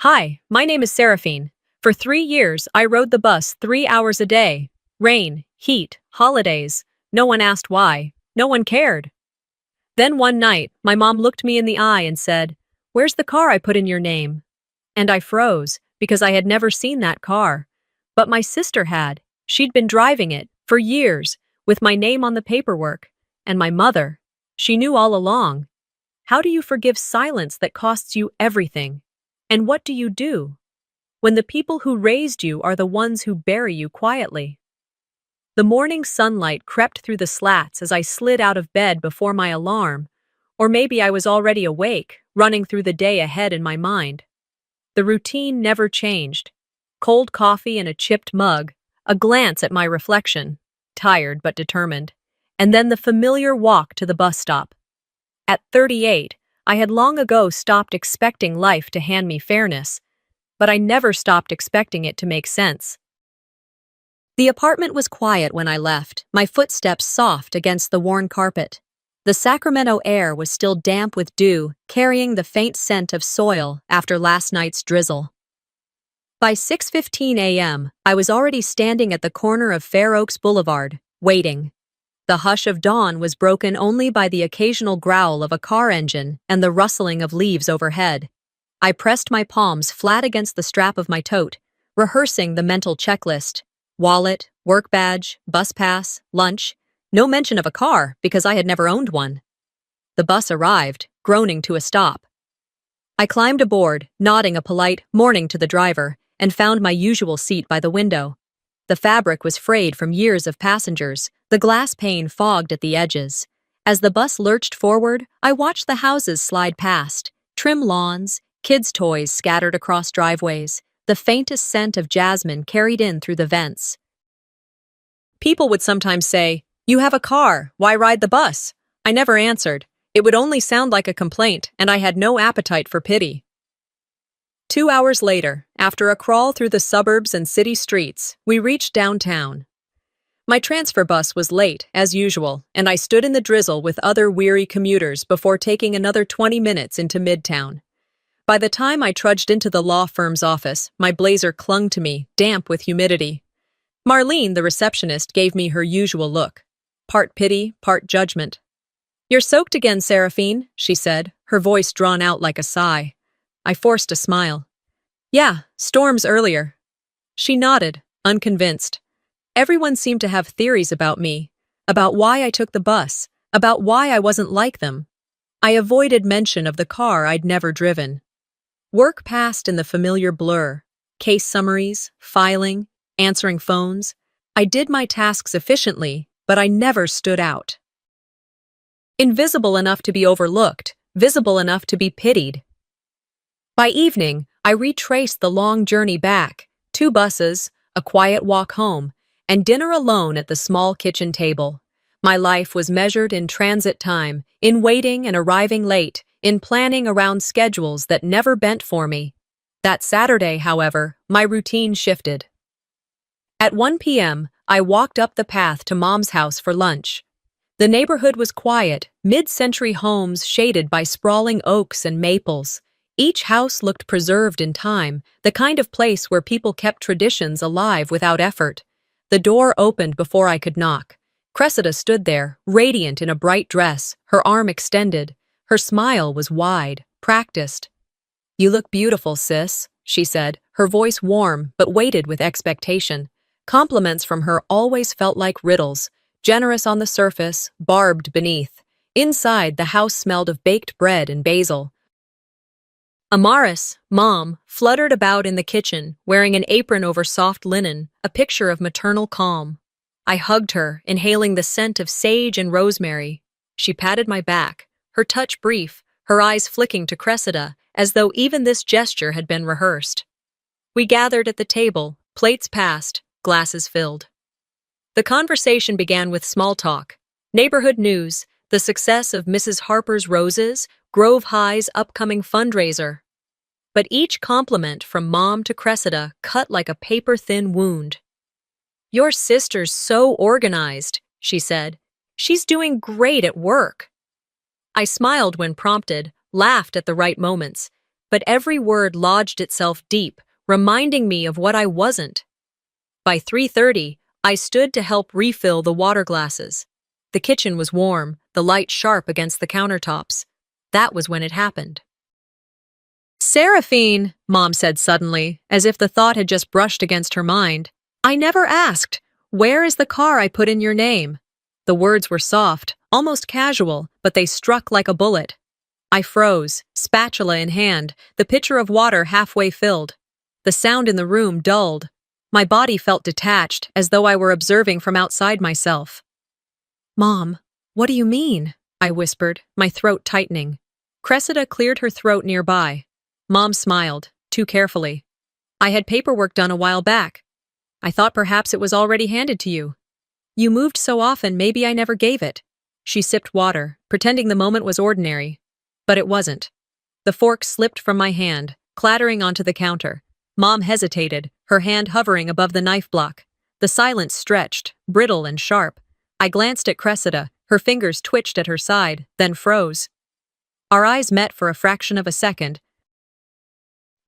Hi, my name is Seraphine. For 3 years, I rode the bus 3 hours a day. Rain, heat, holidays. No one asked why. No one cared. Then one night, my mom looked me in the eye and said, "Where's the car I put in your name?" And I froze, because I had never seen that car. But my sister had. She'd been driving it, for years, with my name on the paperwork. And my mother. She knew all along. How do you forgive silence that costs you everything? And what do you do when the people who raised you are the ones who bury you quietly? The morning sunlight crept through the slats as I slid out of bed before my alarm, or maybe I was already awake, running through the day ahead in my mind. The routine never changed. Cold coffee in a chipped mug, a glance at my reflection, tired but determined, and then the familiar walk to the bus stop. At 38, I had long ago stopped expecting life to hand me fairness, but I never stopped expecting it to make sense. The apartment was quiet when I left, my footsteps soft against the worn carpet. The Sacramento air was still damp with dew, carrying the faint scent of soil after last night's drizzle. By 6:15 a.m., I was already standing at the corner of Fair Oaks Boulevard, waiting. The hush of dawn was broken only by the occasional growl of a car engine and the rustling of leaves overhead. I pressed my palms flat against the strap of my tote, rehearsing the mental checklist: wallet, work badge, bus pass, lunch. No mention of a car because I had never owned one. The bus arrived, groaning to a stop. I climbed aboard, nodding a polite morning to the driver, and found my usual seat by the window. The fabric was frayed from years of passengers, the glass pane fogged at the edges. As the bus lurched forward, I watched the houses slide past, trim lawns, kids' toys scattered across driveways, the faintest scent of jasmine carried in through the vents. People would sometimes say, "You have a car, why ride the bus?" I never answered. It would only sound like a complaint, and I had no appetite for pity. 2 hours later, after a crawl through the suburbs and city streets, we reached downtown. My transfer bus was late, as usual, and I stood in the drizzle with other weary commuters before taking another 20 minutes into Midtown. By the time I trudged into the law firm's office, my blazer clung to me, damp with humidity. Marlene, the receptionist, gave me her usual look. Part pity, part judgment. "You're soaked again, Seraphine," she said, her voice drawn out like a sigh. I forced a smile. "Yeah, storms earlier." She nodded, unconvinced. Everyone seemed to have theories about me, about why I took the bus, about why I wasn't like them. I avoided mention of the car I'd never driven. Work passed in the familiar blur. Case summaries, filing, answering phones. I did my tasks efficiently, but I never stood out. Invisible enough to be overlooked, visible enough to be pitied. By evening, I retraced the long journey back, 2 buses, a quiet walk home, and dinner alone at the small kitchen table. My life was measured in transit time, in waiting and arriving late, in planning around schedules that never bent for me. That Saturday, however, my routine shifted. At 1 p.m., I walked up the path to Mom's house for lunch. The neighborhood was quiet, mid-century homes shaded by sprawling oaks and maples. Each house looked preserved in time, the kind of place where people kept traditions alive without effort. The door opened before I could knock. Cressida stood there, radiant in a bright dress, her arm extended. Her smile was wide, practiced. "You look beautiful, sis," she said, her voice warm but weighted with expectation. Compliments from her always felt like riddles, generous on the surface, barbed beneath. Inside, the house smelled of baked bread and basil. Amaris, Mom, fluttered about in the kitchen, wearing an apron over soft linen, a picture of maternal calm. I hugged her, inhaling the scent of sage and rosemary. She patted my back, her touch brief, her eyes flicking to Cressida, as though even this gesture had been rehearsed. We gathered at the table, plates passed, glasses filled. The conversation began with small talk, neighborhood news, the success of Mrs. Harper's Roses, Grove High's upcoming fundraiser. But each compliment from Mom to Cressida cut like a paper-thin wound. "Your sister's so organized," she said. "She's doing great at work." I smiled when prompted, laughed at the right moments. but every word lodged itself deep, reminding me of what I wasn't. By 3:30, I stood to help refill the water glasses. The kitchen was warm, the light sharp against the countertops. That was when it happened. "Seraphine," Mom said suddenly, as if the thought had just brushed against her mind. "I never asked. Where is the car I put in your name?" The words were soft, almost casual, but they struck like a bullet. I froze, spatula in hand, the pitcher of water halfway filled. The sound in the room dulled. My body felt detached, as though I were observing from outside myself. "Mom, what do you mean?" I whispered, my throat tightening. Cressida cleared her throat nearby. Mom smiled, too carefully. "I had paperwork done a while back. I thought perhaps it was already handed to you. You moved so often, maybe I never gave it." She sipped water, pretending the moment was ordinary. But it wasn't. The fork slipped from my hand, clattering onto the counter. Mom hesitated, her hand hovering above the knife block. The silence stretched, brittle and sharp. I glanced at Cressida, her fingers twitched at her side, then froze. Our eyes met for a fraction of a second.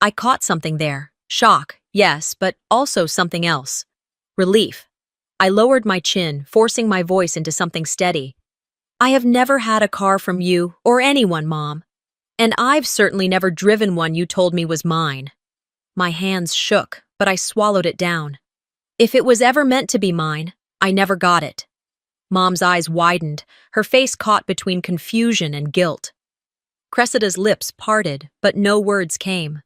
I caught something there. Shock, yes, but also something else. Relief. I lowered my chin, forcing my voice into something steady. "I have never had a car from you, or anyone, Mom. And I've certainly never driven one you told me was mine." My hands shook, but I swallowed it down. If it was ever meant to be mine, I never got it. Mom's eyes widened, her face caught between confusion and guilt. Cressida's lips parted, but no words came.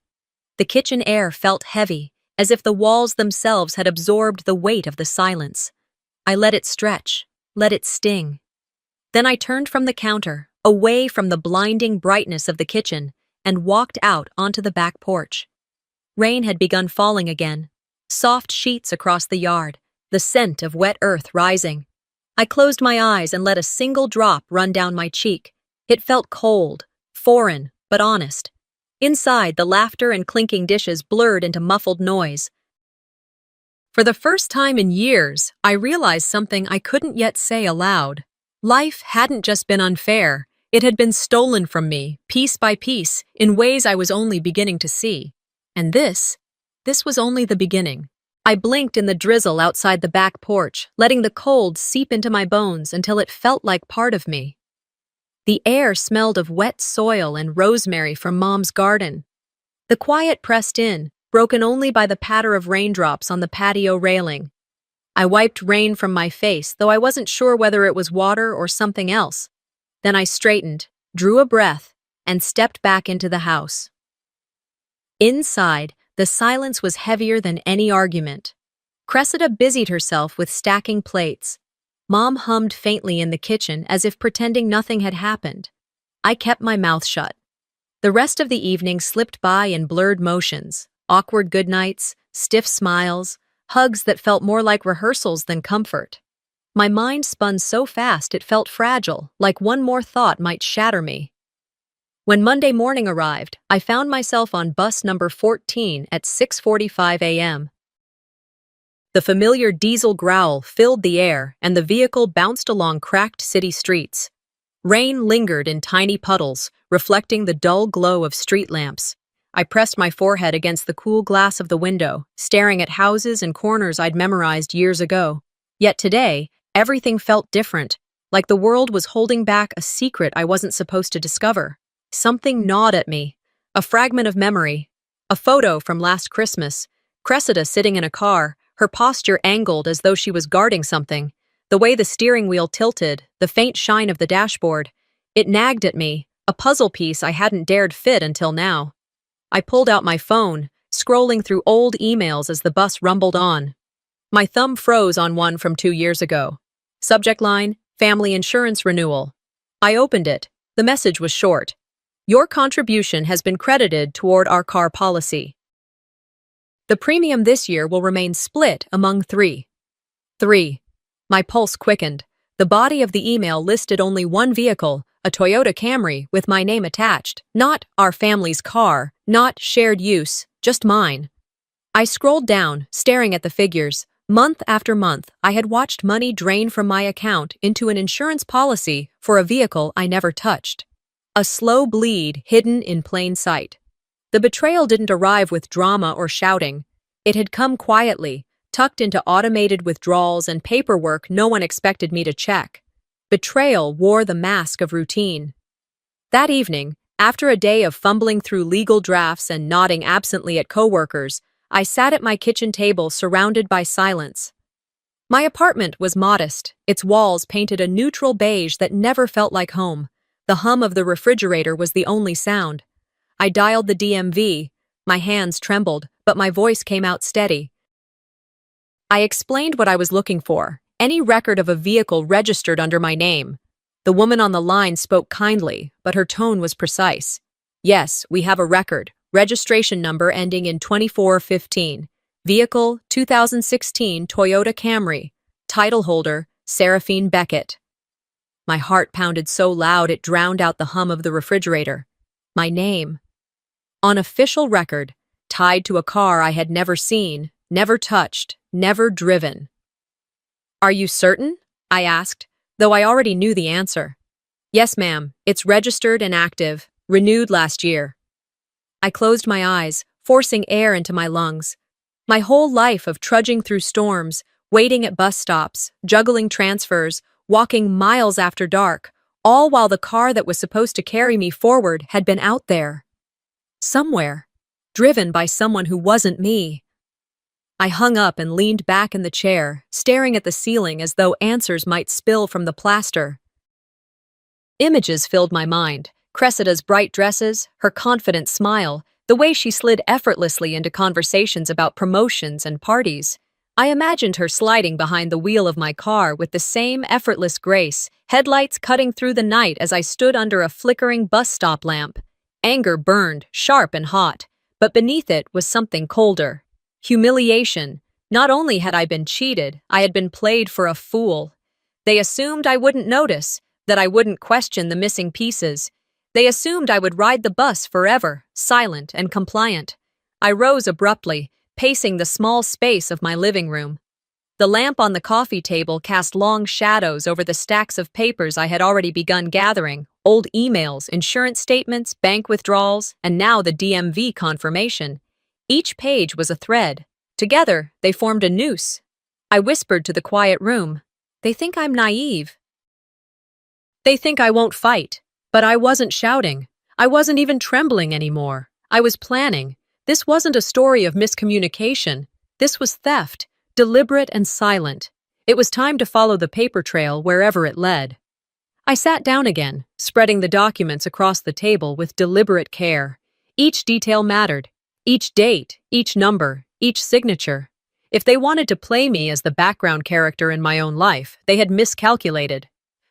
The kitchen air felt heavy, as if the walls themselves had absorbed the weight of the silence. I let it stretch, let it sting. Then I turned from the counter, away from the blinding brightness of the kitchen, and walked out onto the back porch. Rain had begun falling again, soft sheets across the yard, the scent of wet earth rising. I closed my eyes and let a single drop run down my cheek. It felt cold, foreign, but honest. Inside, the laughter and clinking dishes blurred into muffled noise. For the first time in years, I realized something I couldn't yet say aloud. Life hadn't just been unfair, it had been stolen from me, piece by piece, in ways I was only beginning to see. And this was only the beginning. I blinked in the drizzle outside the back porch, letting the cold seep into my bones until it felt like part of me. The air smelled of wet soil and rosemary from Mom's garden. The quiet pressed in, broken only by the patter of raindrops on the patio railing. I wiped rain from my face, though I wasn't sure whether it was water or something else. Then I straightened, drew a breath, and stepped back into the house. Inside, the silence was heavier than any argument. Cressida busied herself with stacking plates. Mom hummed faintly in the kitchen as if pretending nothing had happened. I kept my mouth shut. The rest of the evening slipped by in blurred motions, awkward goodnights, stiff smiles, hugs that felt more like rehearsals than comfort. My mind spun so fast it felt fragile, like one more thought might shatter me. When Monday morning arrived, I found myself on bus number 14 at 6:45 a.m. The familiar diesel growl filled the air, and the vehicle bounced along cracked city streets. Rain lingered in tiny puddles, reflecting the dull glow of street lamps. I pressed my forehead against the cool glass of the window, staring at houses and corners I'd memorized years ago. Yet today, everything felt different, like the world was holding back a secret I wasn't supposed to discover. Something gnawed at me. A fragment of memory. A photo from last Christmas. Cressida sitting in a car, her posture angled as though she was guarding something. The way the steering wheel tilted, the faint shine of the dashboard. It nagged at me, a puzzle piece I hadn't dared fit until now. I pulled out my phone, scrolling through old emails as the bus rumbled on. My thumb froze on one from 2 years ago. Subject line, family insurance renewal. I opened it. The message was short. Your contribution has been credited toward our car policy. The premium this year will remain split among 3. 3. My pulse quickened. The body of the email listed only one vehicle, a Toyota Camry with my name attached. Not our family's car, not shared use, just mine. I scrolled down, staring at the figures. Month after month, I had watched money drain from my account into an insurance policy for a vehicle I never touched. A slow bleed hidden in plain sight. The betrayal didn't arrive with drama or shouting. It had come quietly, tucked into automated withdrawals and paperwork no one expected me to check. Betrayal wore the mask of routine. That evening, after a day of fumbling through legal drafts and nodding absently at coworkers, I sat at my kitchen table surrounded by silence. My apartment was modest, its walls painted a neutral beige that never felt like home. The hum of the refrigerator was the only sound. I dialed the DMV. My hands trembled, but my voice came out steady. I explained what I was looking for, any record of a vehicle registered under my name. The woman on the line spoke kindly, but her tone was precise. Yes, we have a record. Registration number ending in 2415. Vehicle 2016 Toyota Camry. Title holder Seraphine Beckett. My heart pounded so loud it drowned out the hum of the refrigerator. My name. On official record, tied to a car I had never seen, never touched, never driven. Are you certain? I asked, though I already knew the answer. Yes, ma'am. It's registered and active, renewed last year. I closed my eyes, forcing air into my lungs. My whole life of trudging through storms, waiting at bus stops, juggling transfers, walking miles after dark, all while the car that was supposed to carry me forward had been out there. Somewhere, driven by someone who wasn't me. I hung up and leaned back in the chair, staring at the ceiling as though answers might spill from the plaster. Images filled my mind. Cressida's bright dresses, her confident smile, the way she slid effortlessly into conversations about promotions and parties. I imagined her sliding behind the wheel of my car with the same effortless grace, headlights cutting through the night as I stood under a flickering bus stop lamp. Anger burned, sharp and hot, but beneath it was something colder. Humiliation. Not only had I been cheated, I had been played for a fool. They assumed I wouldn't notice, that I wouldn't question the missing pieces. They assumed I would ride the bus forever, silent and compliant. I rose abruptly, pacing the small space of my living room. The lamp on the coffee table cast long shadows over the stacks of papers I had already begun gathering, old emails, insurance statements, bank withdrawals, and now the DMV confirmation. Each page was a thread. Together, they formed a noose. I whispered to the quiet room, "They think I'm naive. They think I won't fight." But I wasn't shouting. I wasn't even trembling anymore. I was planning. This wasn't a story of miscommunication. This was theft, deliberate and silent. It was time to follow the paper trail wherever it led. I sat down again, spreading the documents across the table with deliberate care. Each detail mattered. Each date, each number, each signature. If they wanted to play me as the background character in my own life, they had miscalculated.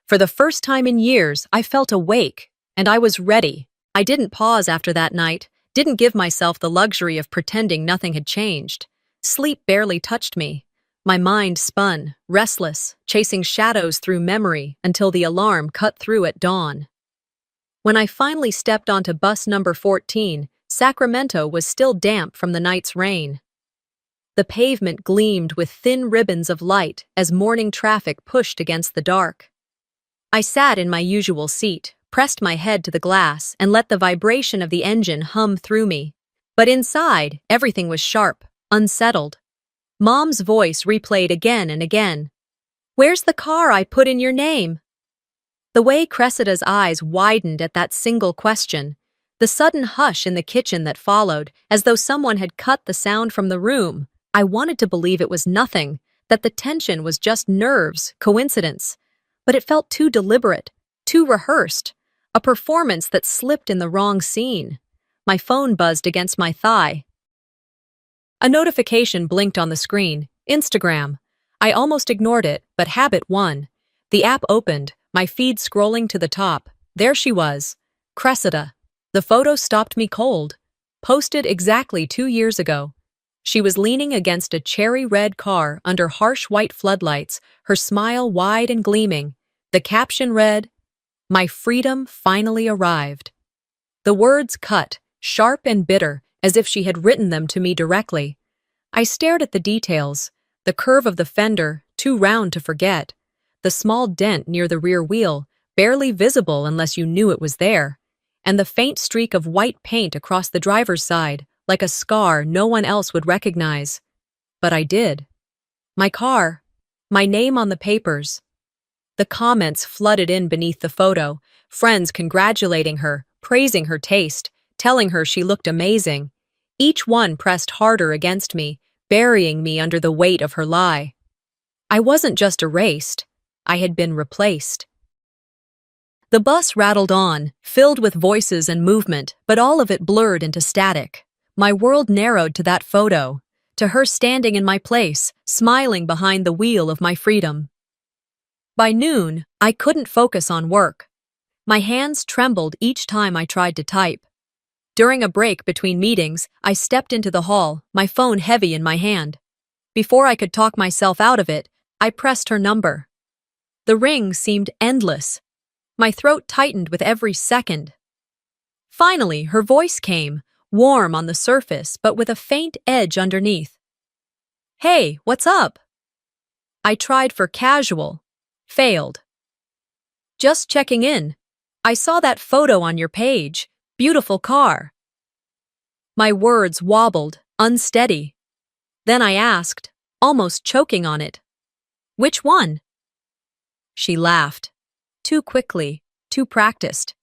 For the first time in years, I felt awake, and I was ready. I didn't pause after that night, didn't give myself the luxury of pretending nothing had changed. Sleep barely touched me. My mind spun, restless, chasing shadows through memory until the alarm cut through at dawn. When I finally stepped onto bus number 14, Sacramento was still damp from the night's rain. The pavement gleamed with thin ribbons of light as morning traffic pushed against the dark. I sat in my usual seat, pressed my head to the glass, and let the vibration of the engine hum through me. But inside, everything was sharp, unsettled. Mom's voice replayed again and again. "Where's the car I put in your name?" The way Cressida's eyes widened at that single question, the sudden hush in the kitchen that followed, as though someone had cut the sound from the room. I wanted to believe it was nothing, that the tension was just nerves, coincidence. But it felt too deliberate, too rehearsed, a performance that slipped in the wrong scene. My phone buzzed against my thigh. A notification blinked on the screen. Instagram. I almost ignored it, but habit won. The app opened, my feed scrolling to the top. There she was. Cressida. The photo stopped me cold. Posted exactly 2 years ago. She was leaning against a cherry-red car under harsh white floodlights, her smile wide and gleaming. The caption read, "My freedom finally arrived." The words cut, sharp and bitter, as if she had written them to me directly. I stared at the details, the curve of the fender, too round to forget, the small dent near the rear wheel, barely visible unless you knew it was there. and the faint streak of white paint across the driver's side, like a scar no one else would recognize. But I did. My car. My name on the papers. The comments flooded in beneath the photo, friends congratulating her, praising her taste, telling her she looked amazing. Each one pressed harder against me, burying me under the weight of her lie. I wasn't just erased, I had been replaced. The bus rattled on, filled with voices and movement, but all of it blurred into static. My world narrowed to that photo, to her standing in my place, smiling behind the wheel of my freedom. By noon, I couldn't focus on work. My hands trembled each time I tried to type. During a break between meetings, I stepped into the hall, my phone heavy in my hand. Before I could talk myself out of it, I pressed her number. The ring seemed endless. My throat tightened with every second. Finally, her voice came, warm on the surface but with a faint edge underneath. "Hey, what's up?" I tried for casual. Failed. "Just checking in. I saw that photo on your page. Beautiful car." My words wobbled, unsteady. Then I asked, almost choking on it, "Which one?" She laughed. Too quickly, too practiced.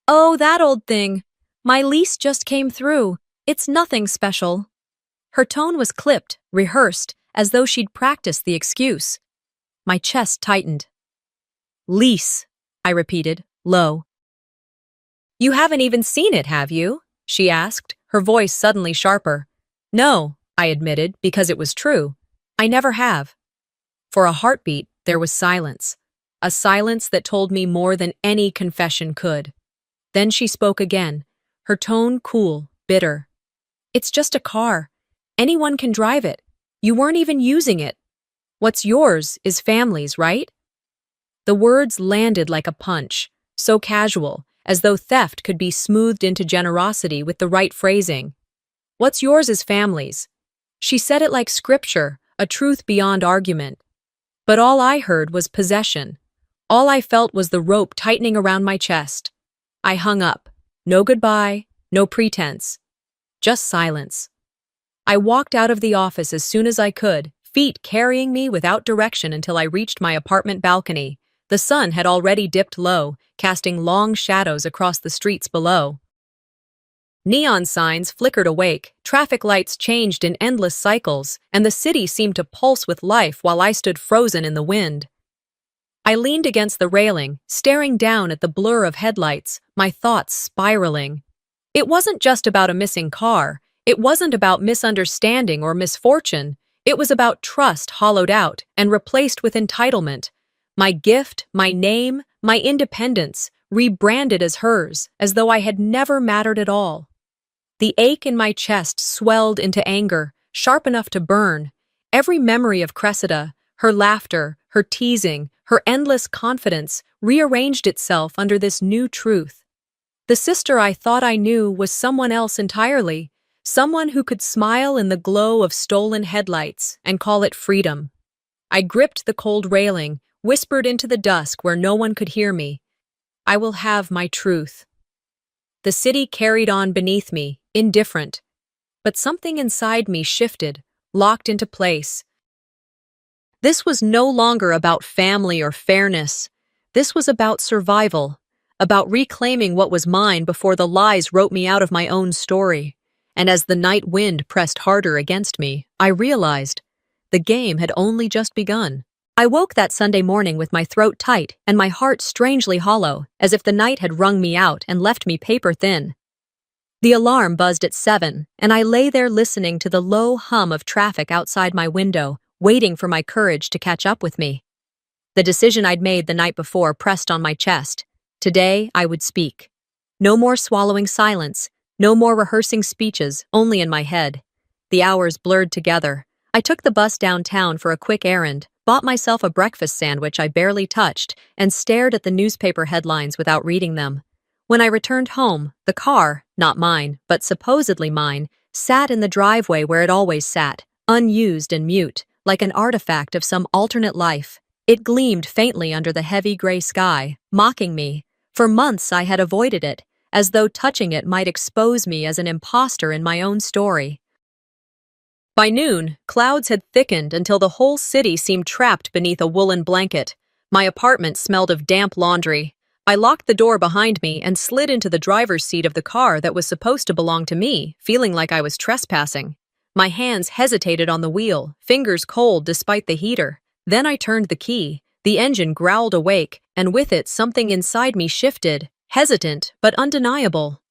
"Oh, that old thing. My lease just came through. It's nothing special." Her tone was clipped, rehearsed, as though she'd practiced the excuse. My chest tightened. "Lease," I repeated, low. "You haven't even seen it, have you?" she asked, her voice suddenly sharper. "No," I admitted, because it was true. "I never have." For a heartbeat, there was silence. A silence that told me more than any confession could. Then she spoke again, her tone cool, bitter. "It's just a car. Anyone can drive it. You weren't even using it. What's yours is family's, right?" The words landed like a punch, so casual, as though theft could be smoothed into generosity with the right phrasing. "What's yours is family's." She said it like scripture, a truth beyond argument. But all I heard was possession. All I felt was the rope tightening around my chest. I hung up. No goodbye, no pretense. Just silence. I walked out of the office as soon as I could, feet carrying me without direction until I reached my apartment balcony. The sun had already dipped low, casting long shadows across the streets below. Neon signs flickered awake, traffic lights changed in endless cycles, and the city seemed to pulse with life while I stood frozen in the wind. I leaned against the railing, staring down at the blur of headlights, my thoughts spiraling. It wasn't just about a missing car. It wasn't about misunderstanding or misfortune. It was about trust hollowed out and replaced with entitlement. My gift, my name, my independence, rebranded as hers, as though I had never mattered at all. The ache in my chest swelled into anger, sharp enough to burn. Every memory of Cressida, her laughter, her teasing, her endless confidence, rearranged itself under this new truth. The sister I thought I knew was someone else entirely, someone who could smile in the glow of stolen headlights and call it freedom. I gripped the cold railing, whispered into the dusk where no one could hear me. "I will have my truth." The city carried on beneath me, indifferent. But something inside me shifted, locked into place. This was no longer about family or fairness. This was about survival, about reclaiming what was mine before the lies wrote me out of my own story. And as the night wind pressed harder against me, I realized the game had only just begun. I woke that Sunday morning with my throat tight and my heart strangely hollow, as if the night had wrung me out and left me paper thin. The alarm buzzed at 7, and I lay there listening to the low hum of traffic outside my window, waiting for my courage to catch up with me. The decision I'd made the night before pressed on my chest. Today, I would speak. No more swallowing silence, no more rehearsing speeches, only in my head. The hours blurred together. I took the bus downtown for a quick errand, bought myself a breakfast sandwich I barely touched, and stared at the newspaper headlines without reading them. When I returned home, the car, not mine, but supposedly mine, sat in the driveway where it always sat, unused and mute, like an artifact of some alternate life. It gleamed faintly under the heavy gray sky, mocking me. For months I had avoided it, as though touching it might expose me as an imposter in my own story. By noon, clouds had thickened until the whole city seemed trapped beneath a woolen blanket. My apartment smelled of damp laundry. I locked the door behind me and slid into the driver's seat of the car that was supposed to belong to me, feeling like I was trespassing. My hands hesitated on the wheel, fingers cold despite the heater. Then I turned the key. The engine growled awake, and with it something inside me shifted, hesitant but undeniable.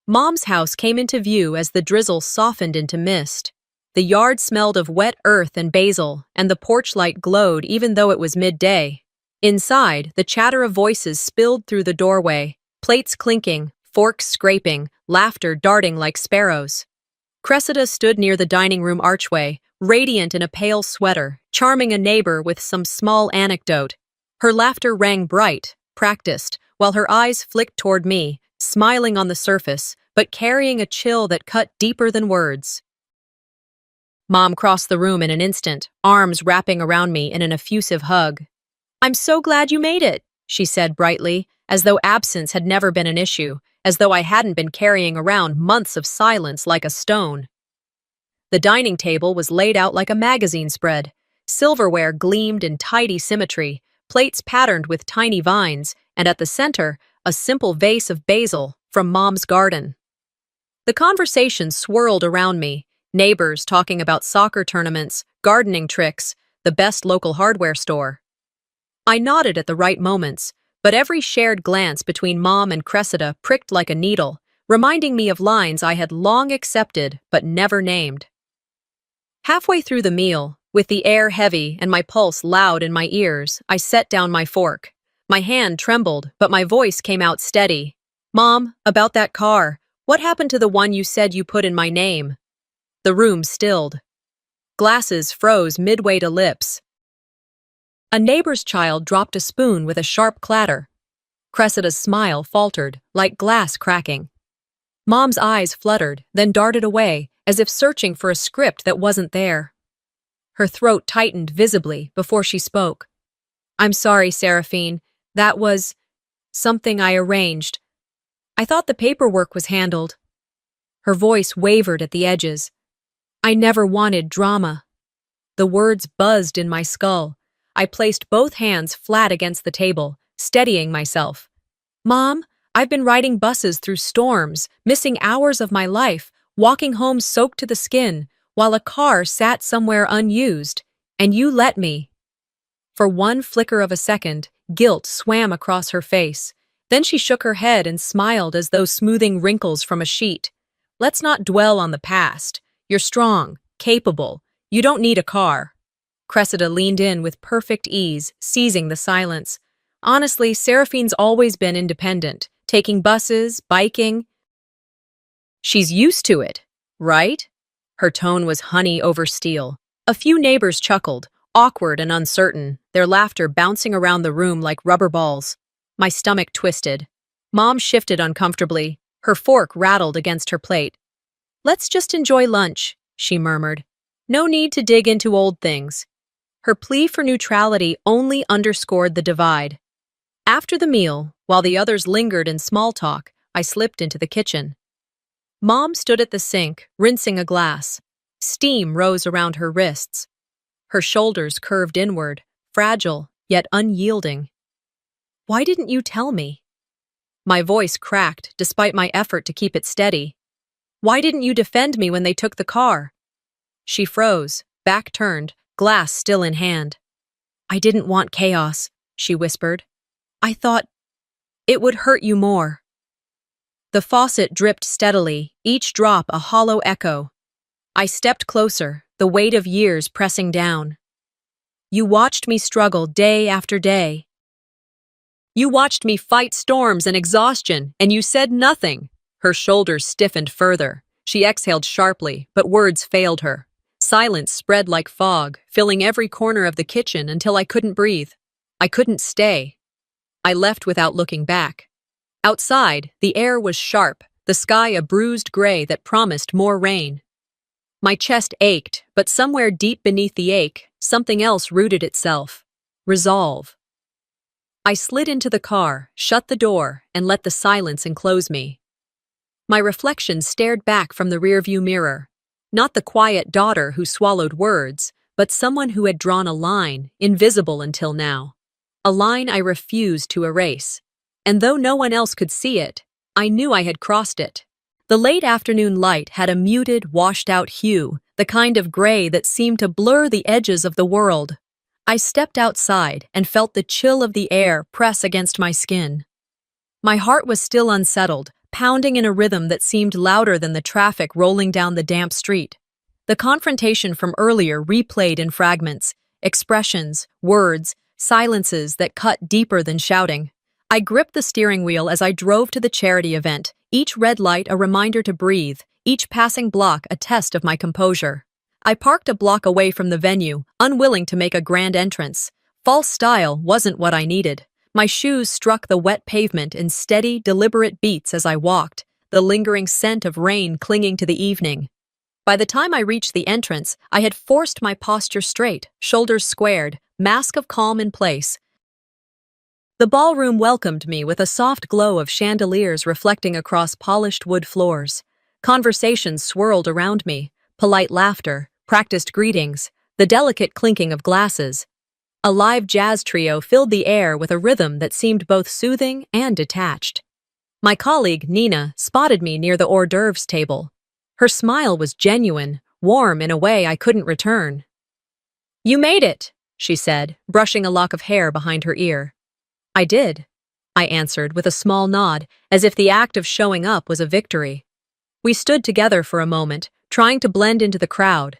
Mom's house came into view as the drizzle softened into mist. The yard smelled of wet earth and basil, and the porch light glowed even though it was midday. Inside, the chatter of voices spilled through the doorway, plates clinking, forks scraping, laughter darting like sparrows. Cressida stood near the dining room archway, radiant in a pale sweater, charming a neighbor with some small anecdote. Her laughter rang bright, practiced, while her eyes flicked toward me, smiling on the surface, but carrying a chill that cut deeper than words. Mom crossed the room in an instant, arms wrapping around me in an effusive hug. "I'm so glad you made it," she said brightly, as though absence had never been an issue, as though I hadn't been carrying around months of silence like a stone. The dining table was laid out like a magazine spread. Silverware gleamed in tidy symmetry, plates patterned with tiny vines, and at the center, a simple vase of basil from Mom's garden. The conversation swirled around me, neighbors talking about soccer tournaments, gardening tricks, the best local hardware store. I nodded at the right moments, but every shared glance between Mom and Cressida pricked like a needle, reminding me of lines I had long accepted but never named. Halfway through the meal, with the air heavy and my pulse loud in my ears, I set down my fork. My hand trembled, but my voice came out steady. "Mom, about that car. What happened to the one you said you put in my name?" The room stilled. Glasses froze midway to lips. A neighbor's child dropped a spoon with a sharp clatter. Cressida's smile faltered, like glass cracking. Mom's eyes fluttered, then darted away, as if searching for a script that wasn't there. Her throat tightened visibly before she spoke. "I'm sorry, Seraphine. That was something I arranged. I thought the paperwork was handled." Her voice wavered at the edges. "I never wanted drama." The words buzzed in my skull. I placed both hands flat against the table, steadying myself. "Mom, I've been riding buses through storms, missing hours of my life, walking home soaked to the skin, while a car sat somewhere unused, and you let me." For one flicker of a second, guilt swam across her face. Then she shook her head and smiled as though smoothing wrinkles from a sheet. "Let's not dwell on the past. You're strong, capable. You don't need a car." Cressida leaned in with perfect ease, seizing the silence. "Honestly, Seraphine's always been independent, taking buses, biking. She's used to it, right?" Her tone was honey over steel. A few neighbors chuckled, awkward and uncertain, their laughter bouncing around the room like rubber balls. My stomach twisted. Mom shifted uncomfortably. Her fork rattled against her plate. "Let's just enjoy lunch," she murmured. "No need to dig into old things." Her plea for neutrality only underscored the divide. After the meal, while the others lingered in small talk, I slipped into the kitchen. Mom stood at the sink, rinsing a glass. Steam rose around her wrists. Her shoulders curved inward, fragile, yet unyielding. "Why didn't you tell me?" My voice cracked, despite my effort to keep it steady. "Why didn't you defend me when they took the car?" She froze, back turned, glass still in hand. "I didn't want chaos," she whispered. "I thought it would hurt you more." The faucet dripped steadily, each drop a hollow echo. I stepped closer, the weight of years pressing down. "You watched me struggle day after day. You watched me fight storms and exhaustion, and you said nothing." Her shoulders stiffened further. She exhaled sharply, but words failed her. Silence spread like fog, filling every corner of the kitchen until I couldn't breathe. I couldn't stay. I left without looking back. Outside, the air was sharp, the sky a bruised gray that promised more rain. My chest ached, but somewhere deep beneath the ache, something else rooted itself. Resolve. I slid into the car, shut the door, and let the silence enclose me. My reflection stared back from the rearview mirror. Not the quiet daughter who swallowed words, but someone who had drawn a line, invisible until now. A line I refused to erase. And though no one else could see it, I knew I had crossed it. The late afternoon light had a muted, washed-out hue, the kind of gray that seemed to blur the edges of the world. I stepped outside and felt the chill of the air press against my skin. My heart was still unsettled, pounding in a rhythm that seemed louder than the traffic rolling down the damp street. The confrontation from earlier replayed in fragments, expressions, words, silences that cut deeper than shouting. I gripped the steering wheel as I drove to the charity event, each red light a reminder to breathe, each passing block a test of my composure. I parked a block away from the venue, unwilling to make a grand entrance. False style wasn't what I needed. My shoes struck the wet pavement in steady, deliberate beats as I walked, the lingering scent of rain clinging to the evening. By the time I reached the entrance, I had forced my posture straight, shoulders squared, mask of calm in place. The ballroom welcomed me with a soft glow of chandeliers reflecting across polished wood floors. Conversations swirled around me, polite laughter, practiced greetings, the delicate clinking of glasses. A live jazz trio filled the air with a rhythm that seemed both soothing and detached. My colleague, Nina, spotted me near the hors d'oeuvres table. Her smile was genuine, warm in a way I couldn't return. "You made it," she said, brushing a lock of hair behind her ear. "I did," I answered with a small nod, as if the act of showing up was a victory. We stood together for a moment, trying to blend into the crowd,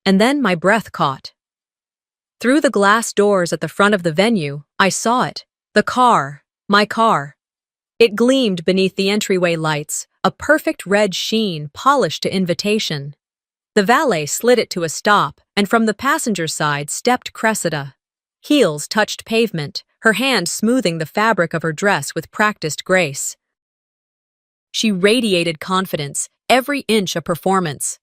and then my breath caught. Through the glass doors at the front of the venue, I saw it. The car. My car. It gleamed beneath the entryway lights, a perfect red sheen polished to invitation. The valet slid it to a stop, and from the passenger side stepped Cressida. Heels touched pavement, her hand smoothing the fabric of her dress with practiced grace. She radiated confidence, every inch a performance.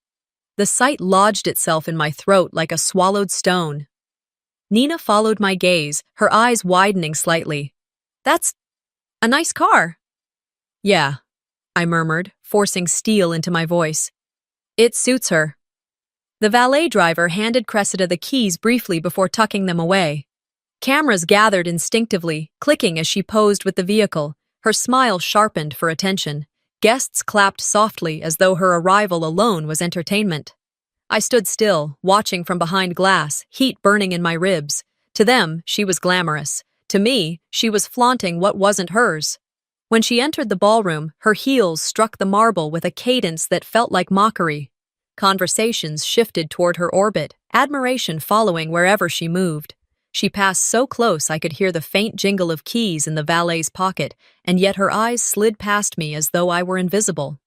The sight lodged itself in my throat like a swallowed stone. Nina followed my gaze, her eyes widening slightly. "That's a nice car." "Yeah," I murmured, forcing steel into my voice. "It suits her." The valet driver handed Cressida the keys briefly before tucking them away. Cameras gathered instinctively, clicking as she posed with the vehicle, her smile sharpened for attention. Guests clapped softly as though her arrival alone was entertainment. I stood still, watching from behind glass, heat burning in my ribs. To them, she was glamorous. To me, she was flaunting what wasn't hers. When she entered the ballroom, her heels struck the marble with a cadence that felt like mockery. Conversations shifted toward her orbit, admiration following wherever she moved. She passed so close I could hear the faint jingle of keys in the valet's pocket, and yet her eyes slid past me as though I were invisible.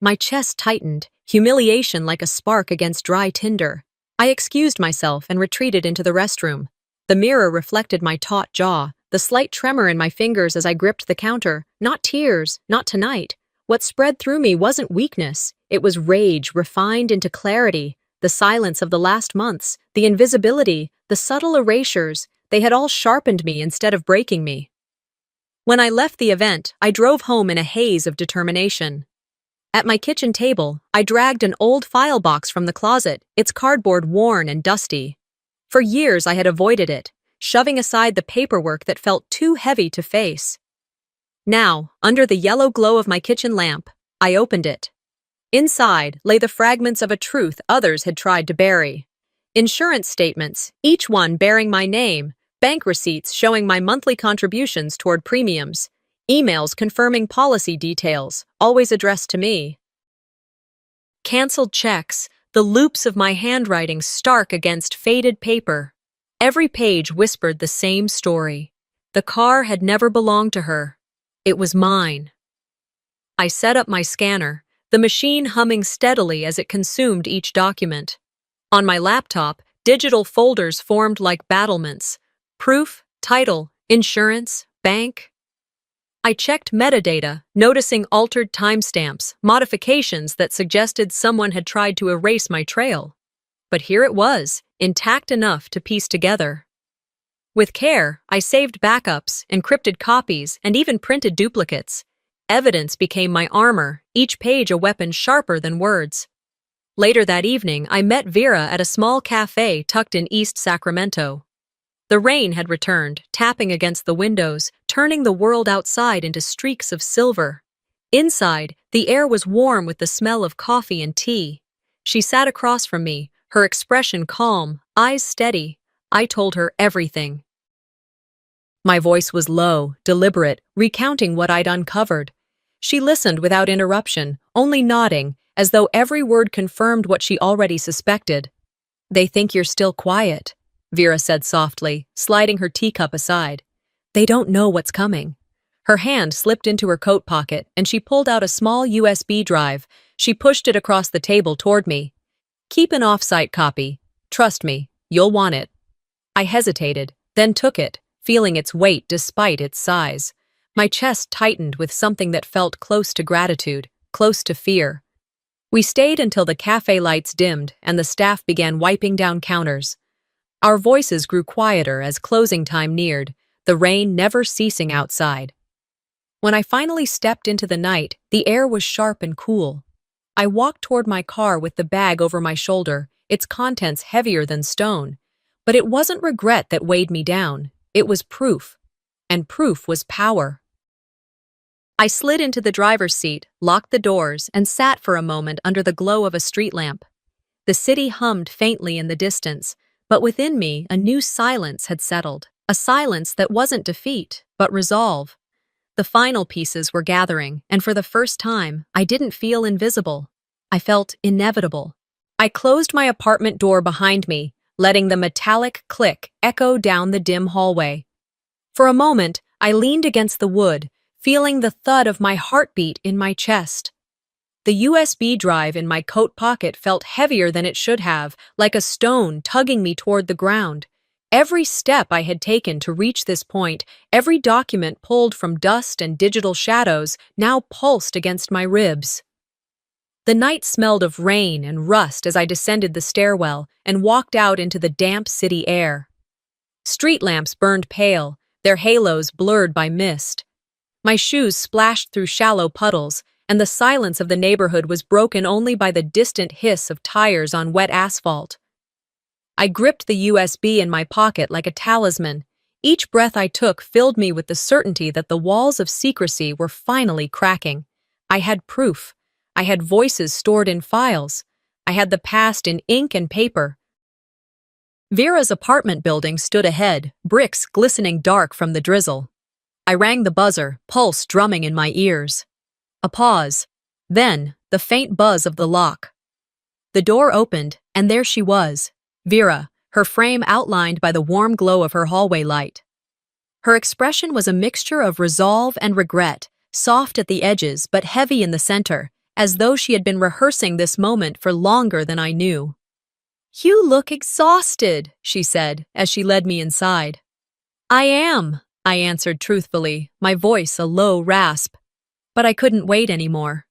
My chest tightened, humiliation like a spark against dry tinder. I excused myself and retreated into the restroom. The mirror reflected my taut jaw, the slight tremor in my fingers as I gripped the counter. Not tears, not tonight. What spread through me wasn't weakness. It was rage refined into clarity. The silence of the last months, the invisibility, the subtle erasures, they had all sharpened me instead of breaking me. When I left the event, I drove home in a haze of determination. At my kitchen table, I dragged an old file box from the closet, its cardboard worn and dusty. For years I had avoided it, shoving aside the paperwork that felt too heavy to face. Now, under the yellow glow of my kitchen lamp, I opened it. Inside lay the fragments of a truth others had tried to bury. Insurance statements, each one bearing my name, bank receipts showing my monthly contributions toward premiums, emails confirming policy details, always addressed to me. Canceled checks, the loops of my handwriting stark against faded paper. Every page whispered the same story. The car had never belonged to her. It was mine. I set up my scanner, the machine humming steadily as it consumed each document. On my laptop, digital folders formed like battlements. Proof, title, insurance, bank. I checked metadata, noticing altered timestamps, modifications that suggested someone had tried to erase my trail. But here it was, intact enough to piece together. With care, I saved backups, encrypted copies, and even printed duplicates. Evidence became my armor, each page a weapon sharper than words. Later that evening, I met Vera at a small cafe tucked in East Sacramento. The rain had returned, tapping against the windows, turning the world outside into streaks of silver. Inside, the air was warm with the smell of coffee and tea. She sat across from me, her expression calm, eyes steady. I told her everything. My voice was low, deliberate, recounting what I'd uncovered. She listened without interruption, only nodding, as though every word confirmed what she already suspected. "They think you're still quiet," Vera said softly, sliding her teacup aside. "They don't know what's coming." Her hand slipped into her coat pocket, and she pulled out a small USB drive. She pushed it across the table toward me. "Keep an off-site copy. Trust me, you'll want it." I hesitated, then took it, feeling its weight despite its size. My chest tightened with something that felt close to gratitude, close to fear. We stayed until the cafe lights dimmed and the staff began wiping down counters. Our voices grew quieter as closing time neared, the rain never ceasing outside. When I finally stepped into the night, the air was sharp and cool. I walked toward my car with the bag over my shoulder, its contents heavier than stone. But it wasn't regret that weighed me down. It was proof. And proof was power. I slid into the driver's seat, locked the doors, and sat for a moment under the glow of a street lamp. The city hummed faintly in the distance, but within me a new silence had settled, a silence that wasn't defeat, but resolve. The final pieces were gathering, and for the first time, I didn't feel invisible. I felt inevitable. I closed my apartment door behind me, letting the metallic click echo down the dim hallway. For a moment, I leaned against the wood, feeling the thud of my heartbeat in my chest. The USB drive in my coat pocket felt heavier than it should have, like a stone tugging me toward the ground. Every step I had taken to reach this point, every document pulled from dust and digital shadows, now pulsed against my ribs. The night smelled of rain and rust as I descended the stairwell and walked out into the damp city air. Street lamps burned pale, their halos blurred by mist. My shoes splashed through shallow puddles, and the silence of the neighborhood was broken only by the distant hiss of tires on wet asphalt. I gripped the USB in my pocket like a talisman. Each breath I took filled me with the certainty that the walls of secrecy were finally cracking. I had proof. I had voices stored in files. I had the past in ink and paper. Vera's apartment building stood ahead, bricks glistening dark from the drizzle. I rang the buzzer, pulse drumming in my ears. A pause. Then, the faint buzz of the lock. The door opened, and there she was, Vera, her frame outlined by the warm glow of her hallway light. Her expression was a mixture of resolve and regret, soft at the edges but heavy in the center, as though she had been rehearsing this moment for longer than I knew. "You look exhausted," she said, as she led me inside. "I am," I answered truthfully, my voice a low rasp. But I couldn't wait anymore.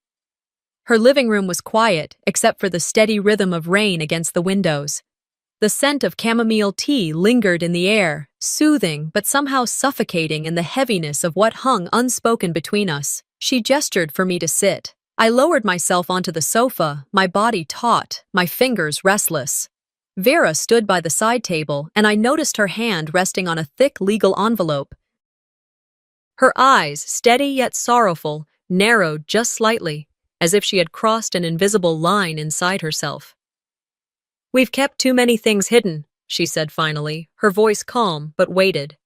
Her living room was quiet, except for the steady rhythm of rain against the windows. The scent of chamomile tea lingered in the air, soothing but somehow suffocating in the heaviness of what hung unspoken between us. She gestured for me to sit. I lowered myself onto the sofa, my body taut, my fingers restless. Vera stood by the side table, and I noticed her hand resting on a thick legal envelope. Her eyes, steady yet sorrowful, narrowed just slightly, as if she had crossed an invisible line inside herself. "We've kept too many things hidden," she said finally, her voice calm but weighted.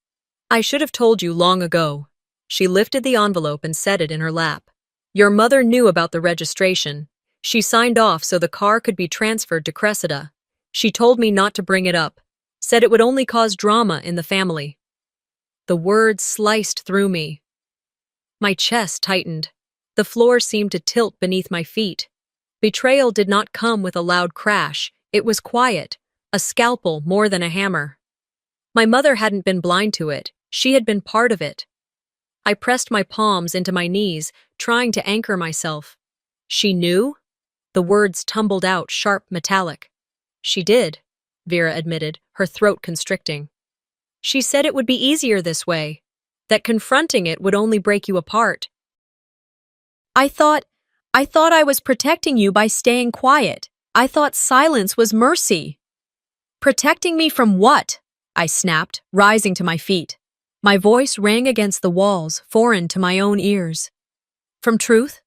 "I should have told you long ago." She lifted the envelope and set it in her lap. "Your mother knew about the registration. She signed off so the car could be transferred to Cressida. She told me not to bring it up, said it would only cause drama in the family." The words sliced through me. My chest tightened. The floor seemed to tilt beneath my feet. Betrayal did not come with a loud crash. It was quiet, a scalpel more than a hammer. My mother hadn't been blind to it. She had been part of it. I pressed my palms into my knees, trying to anchor myself. "She knew?" The words tumbled out, sharp, metallic. "She did," Vera admitted, her throat constricting. She said it would be easier this way, that confronting it would only break you apart. I thought, I thought I was protecting you by staying quiet. I thought silence was mercy. Protecting me from what? I snapped, rising to my feet. My voice rang against the walls, foreign to my own ears. From truth?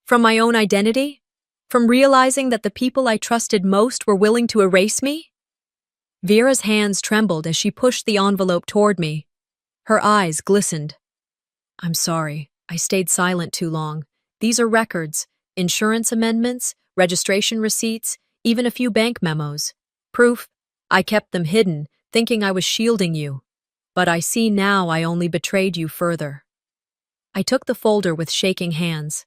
From my own identity? From realizing that the people I trusted most were willing to erase me? Vera's hands trembled as she pushed the envelope toward me. Her eyes glistened. I'm sorry, I stayed silent too long. These are records, insurance amendments, registration receipts, even a few bank memos. Proof. I kept them hidden, thinking I was shielding you. But I see now I only betrayed you further. I took the folder with shaking hands.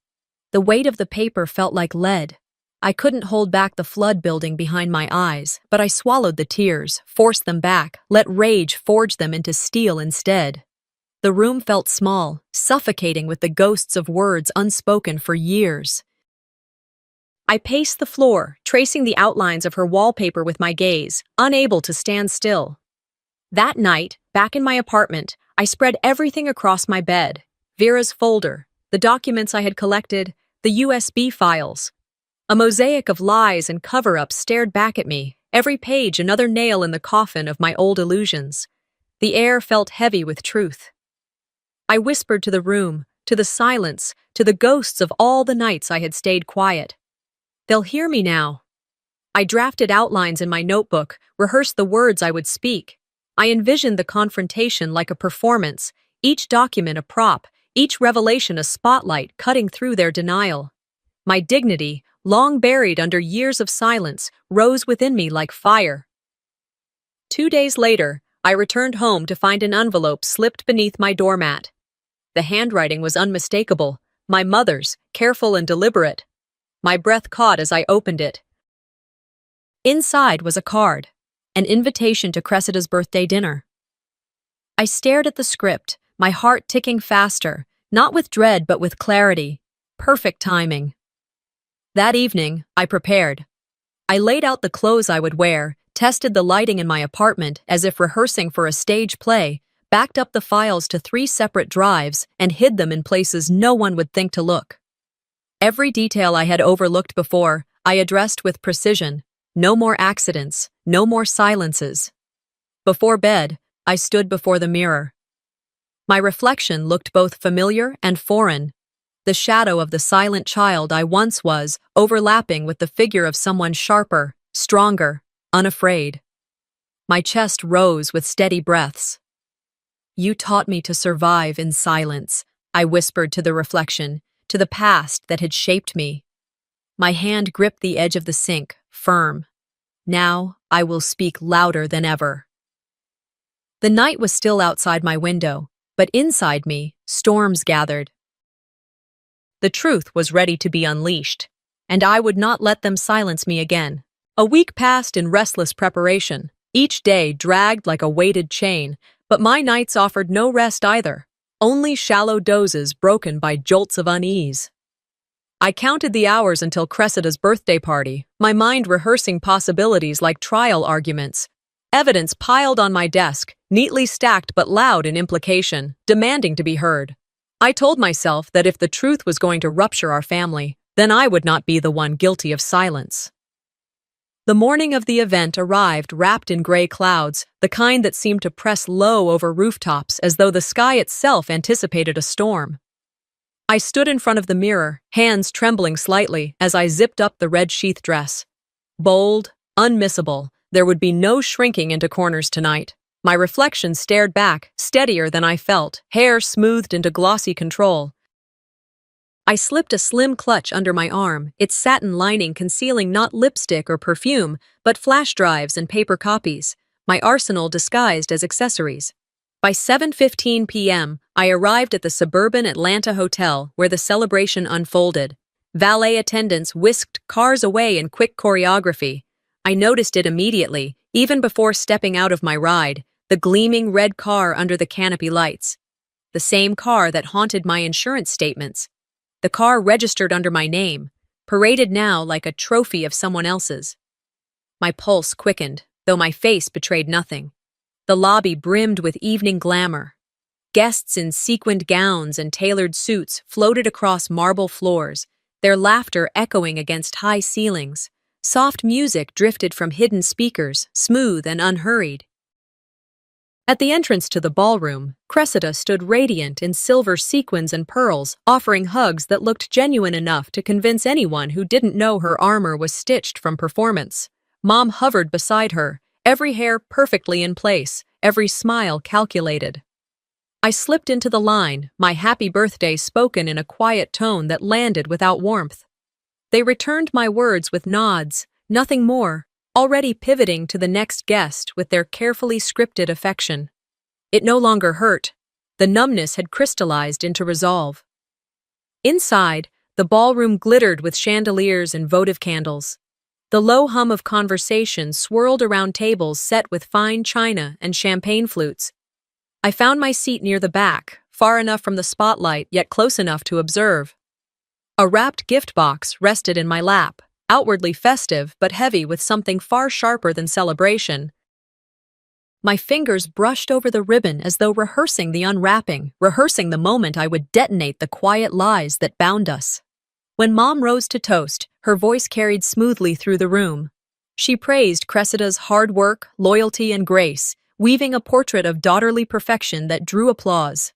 The weight of the paper felt like lead. I couldn't hold back the flood building behind my eyes, but I swallowed the tears, forced them back, let rage forge them into steel instead. The room felt small, suffocating with the ghosts of words unspoken for years. I paced the floor, tracing the outlines of her wallpaper with my gaze, unable to stand still. That night, back in my apartment, I spread everything across my bed. Vera's folder, the documents I had collected, the USB files. A mosaic of lies and cover-ups stared back at me, every page another nail in the coffin of my old illusions. The air felt heavy with truth. I whispered to the room, to the silence, to the ghosts of all the nights I had stayed quiet. They'll hear me now. I drafted outlines in my notebook, rehearsed the words I would speak. I envisioned the confrontation like a performance, each document a prop, each revelation a spotlight cutting through their denial. My dignity, long buried under years of silence, rose within me like fire. 2 days later, I returned home to find an envelope slipped beneath my doormat. The handwriting was unmistakable, my mother's, careful and deliberate. My breath caught as I opened it. Inside was a card, an invitation to Cressida's birthday dinner. I stared at the script, my heart ticking faster, not with dread but with clarity. Perfect timing. That evening, I prepared. I laid out the clothes I would wear, tested the lighting in my apartment as if rehearsing for a stage play, backed up the files to 3 separate drives, and hid them in places no one would think to look. Every detail I had overlooked before, I addressed with precision. No more accidents, no more silences. Before bed, I stood before the mirror. My reflection looked both familiar and foreign. The shadow of the silent child I once was overlapping with the figure of someone sharper, stronger, unafraid. My chest rose with steady breaths. You taught me to survive in silence, I whispered to the reflection, to the past that had shaped me. My hand gripped the edge of the sink, firm. Now I will speak louder than ever. The night was still outside my window, but inside me, storms gathered. The truth was ready to be unleashed, and I would not let them silence me again. A week passed in restless preparation. Each day dragged like a weighted chain, but my nights offered no rest either, only shallow dozes broken by jolts of unease. I counted the hours until Cressida's birthday party, my mind rehearsing possibilities like trial arguments. Evidence piled on my desk, neatly stacked but loud in implication, demanding to be heard. I told myself that if the truth was going to rupture our family, then I would not be the one guilty of silence. The morning of the event arrived wrapped in gray clouds, the kind that seemed to press low over rooftops as though the sky itself anticipated a storm. I stood in front of the mirror, hands trembling slightly as I zipped up the red sheath dress. Bold, unmissable, there would be no shrinking into corners tonight. My reflection stared back, steadier than I felt, hair smoothed into glossy control. I slipped a slim clutch under my arm, its satin lining concealing not lipstick or perfume, but flash drives and paper copies, my arsenal disguised as accessories. By 7:15 p.m., I arrived at the suburban Atlanta hotel where the celebration unfolded. Valet attendants whisked cars away in quick choreography. I noticed it immediately, even before stepping out of my ride, the gleaming red car under the canopy lights. The same car that haunted my insurance statements. The car registered under my name, paraded now like a trophy of someone else's. My pulse quickened, though my face betrayed nothing. The lobby brimmed with evening glamour. Guests in sequined gowns and tailored suits floated across marble floors, their laughter echoing against high ceilings. Soft music drifted from hidden speakers, smooth and unhurried. At the entrance to the ballroom, Cressida stood radiant in silver sequins and pearls, offering hugs that looked genuine enough to convince anyone who didn't know her armor was stitched from performance. Mom hovered beside her, every hair perfectly in place, every smile calculated. I slipped into the line, my happy birthday spoken in a quiet tone that landed without warmth. They returned my words with nods, nothing more, already pivoting to the next guest with their carefully scripted affection. It no longer hurt. The numbness had crystallized into resolve. Inside, the ballroom glittered with chandeliers and votive candles. The low hum of conversation swirled around tables set with fine china and champagne flutes. I found my seat near the back, far enough from the spotlight yet close enough to observe. A wrapped gift box rested in my lap, outwardly festive but heavy with something far sharper than celebration. My fingers brushed over the ribbon as though rehearsing the unwrapping, rehearsing the moment I would detonate the quiet lies that bound us. When Mom rose to toast, her voice carried smoothly through the room. She praised Cressida's hard work, loyalty, and grace, weaving a portrait of daughterly perfection that drew applause.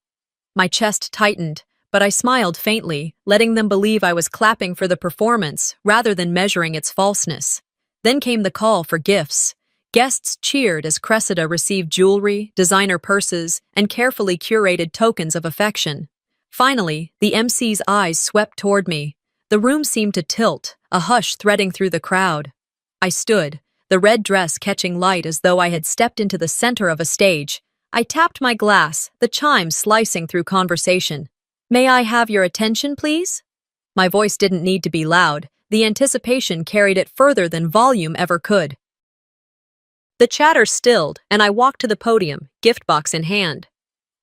My chest tightened, but I smiled faintly, letting them believe I was clapping for the performance rather than measuring its falseness. Then came the call for gifts. Guests cheered as Cressida received jewelry, designer purses, and carefully curated tokens of affection. Finally, the MC's eyes swept toward me. The room seemed to tilt, a hush threading through the crowd. I stood, the red dress catching light as though I had stepped into the center of a stage. I tapped my glass, the chimes slicing through conversation. "May I have your attention, please?" My voice didn't need to be loud. The anticipation carried it further than volume ever could. The chatter stilled, and I walked to the podium, gift box in hand.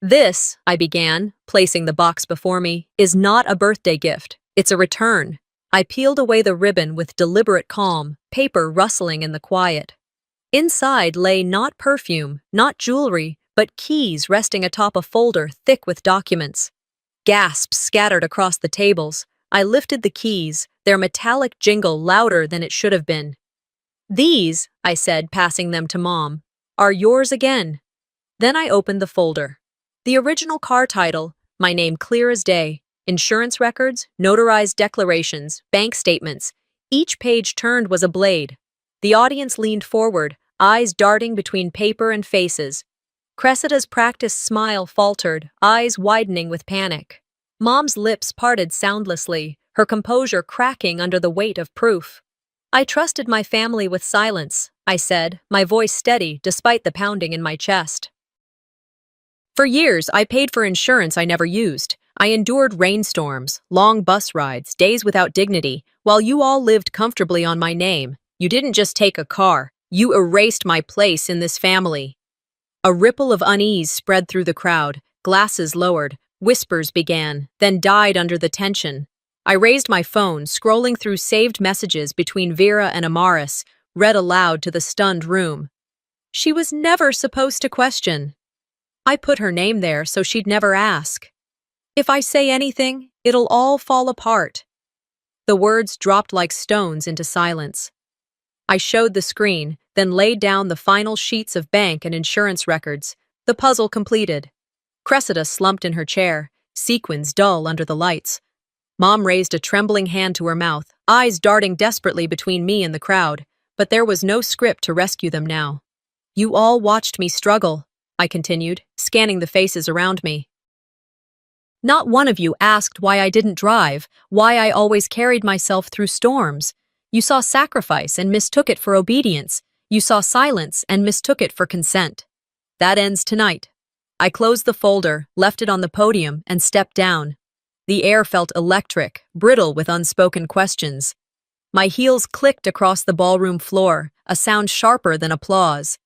"This," I began, placing the box before me, "is not a birthday gift. It's a return." I peeled away the ribbon with deliberate calm, paper rustling in the quiet. Inside lay not perfume, not jewelry, but keys resting atop a folder thick with documents. Gasps scattered across the tables. I lifted the keys, their metallic jingle louder than it should have been. "These," I said, passing them to Mom, "are yours again." Then I opened the folder. The original car title, my name clear as day, insurance records, notarized declarations, bank statements. Each page turned was a blade. The audience leaned forward, eyes darting between paper and faces. Cressida's practiced smile faltered, eyes widening with panic. Mom's lips parted soundlessly, her composure cracking under the weight of proof. "I trusted my family with silence," I said, my voice steady despite the pounding in my chest. "For years, I paid for insurance I never used. I endured rainstorms, long bus rides, days without dignity, while you all lived comfortably on my name. You didn't just take a car, you erased my place in this family." A ripple of unease spread through the crowd, glasses lowered, whispers began, then died under the tension. I raised my phone, scrolling through saved messages between Vera and Amaris, read aloud to the stunned room. "She was never supposed to question. I put her name there so she'd never ask. If I say anything, it'll all fall apart." The words dropped like stones into silence. I showed the screen, then laid down the final sheets of bank and insurance records, the puzzle completed. Cressida slumped in her chair, sequins dull under the lights. Mom raised a trembling hand to her mouth, eyes darting desperately between me and the crowd, but there was no script to rescue them now. "You all watched me struggle," I continued, scanning the faces around me. "Not one of you asked why I didn't drive, why I always carried myself through storms. You saw sacrifice and mistook it for obedience. You saw silence and mistook it for consent. That ends tonight." I closed the folder, left it on the podium, and stepped down. The air felt electric, brittle with unspoken questions. My heels clicked across the ballroom floor, a sound sharper than applause.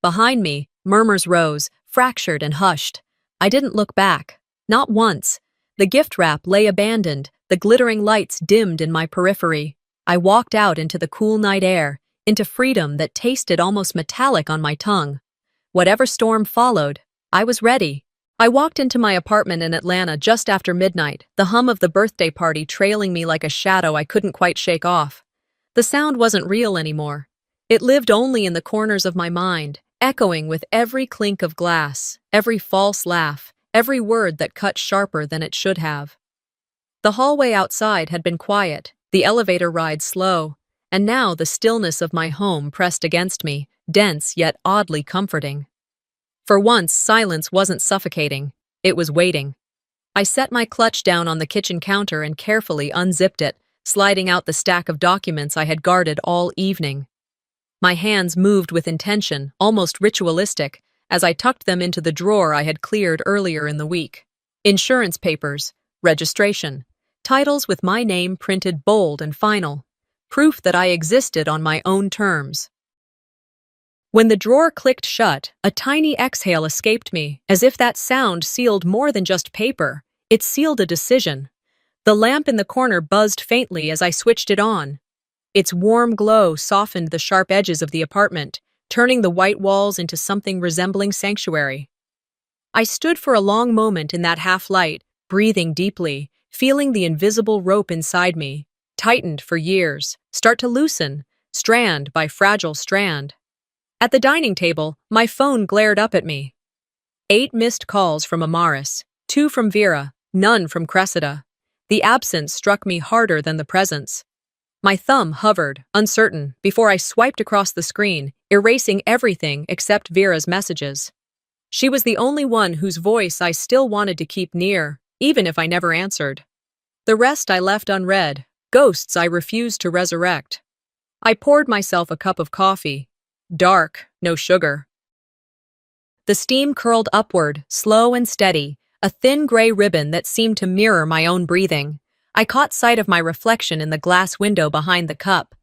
Behind me, murmurs rose, fractured and hushed. I didn't look back. Not once. The gift wrap lay abandoned, the glittering lights dimmed in my periphery. I walked out into the cool night air, into freedom that tasted almost metallic on my tongue. Whatever storm followed, I was ready. I walked into my apartment in Atlanta just after midnight, the hum of the birthday party trailing me like a shadow I couldn't quite shake off. The sound wasn't real anymore. It lived only in the corners of my mind, echoing with every clink of glass, every false laugh, every word that cut sharper than it should have. The hallway outside had been quiet, the elevator ride slow, and now the stillness of my home pressed against me, dense yet oddly comforting. For once, silence wasn't suffocating, it was waiting. I set my clutch down on the kitchen counter and carefully unzipped it, sliding out the stack of documents I had guarded all evening. My hands moved with intention, almost ritualistic, as I tucked them into the drawer I had cleared earlier in the week. Insurance papers, registration, titles with my name printed bold and final, proof that I existed on my own terms. When the drawer clicked shut, a tiny exhale escaped me, as if that sound sealed more than just paper. It sealed a decision. The lamp in the corner buzzed faintly as I switched it on. Its warm glow softened the sharp edges of the apartment, turning the white walls into something resembling sanctuary. I stood for a long moment in that half-light, breathing deeply, feeling the invisible rope inside me, tightened for years, start to loosen, strand by fragile strand. At the dining table, my phone glared up at me. 8 missed calls from Amaris, 2 from Vera, none from Cressida. The absence struck me harder than the presence. My thumb hovered, uncertain, before I swiped across the screen, erasing everything except Vera's messages. She was the only one whose voice I still wanted to keep near, even if I never answered. The rest I left unread, ghosts I refused to resurrect. I poured myself a cup of coffee. Dark, no sugar. The steam curled upward, slow and steady, a thin gray ribbon that seemed to mirror my own breathing. I caught sight of my reflection in the glass window behind the cup.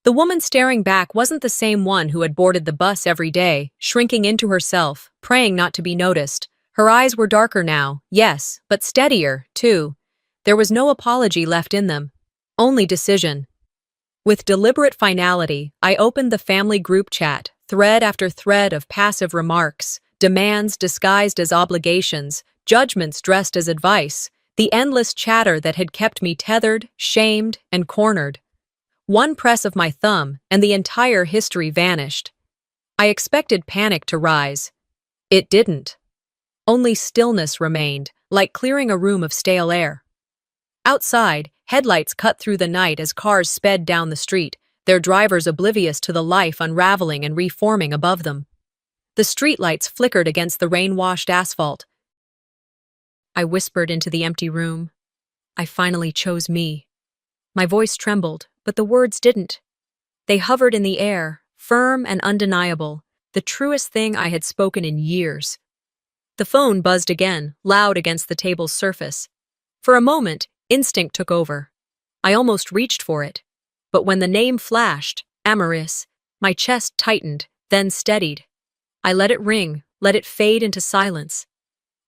The woman staring back wasn't the same one who had boarded the bus every day, shrinking into herself, praying not to be noticed. Her eyes were darker now, yes, but steadier, too. There was no apology left in them, only decision. With deliberate finality, I opened the family group chat, thread after thread of passive remarks, demands disguised as obligations, judgments dressed as advice, the endless chatter that had kept me tethered, shamed, and cornered. One press of my thumb, and the entire history vanished. I expected panic to rise. It didn't. Only stillness remained, like clearing a room of stale air. Outside, headlights cut through the night as cars sped down the street, their drivers oblivious to the life unraveling and reforming above them. The streetlights flickered against the rain-washed asphalt. I whispered into the empty room. I finally chose me. My voice trembled, but the words didn't. They hovered in the air, firm and undeniable, the truest thing I had spoken in years. The phone buzzed again, loud against the table's surface. For a moment, instinct took over. I almost reached for it. But when the name flashed, Amaris, my chest tightened, then steadied. I let it ring, let it fade into silence.